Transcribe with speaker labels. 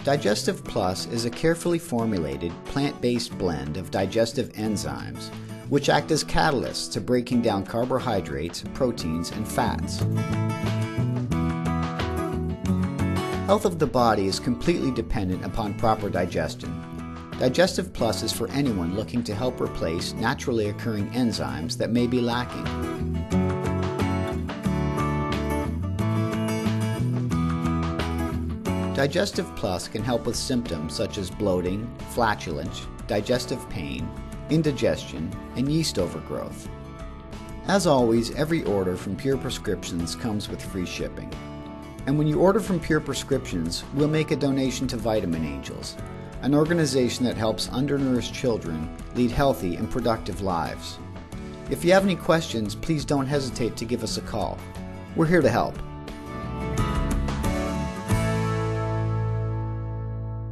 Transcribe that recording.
Speaker 1: Digestive Plus is a carefully formulated, plant-based blend of digestive enzymes which act as catalysts to breaking down carbohydrates, proteins, and fats. Health of the body is completely dependent upon proper digestion. Digestive Plus is for anyone looking to help replace naturally occurring enzymes that may be lacking. Digestive Plus can help with symptoms such as bloating, flatulence, digestive pain, indigestion, and yeast overgrowth. As always, every order from Pure Prescriptions comes with free shipping. And when you order from Pure Prescriptions, we'll make a donation to Vitamin Angels, an organization that helps undernourished children lead healthy and productive lives. If you have any questions, please don't hesitate to give us a call. We're here to help.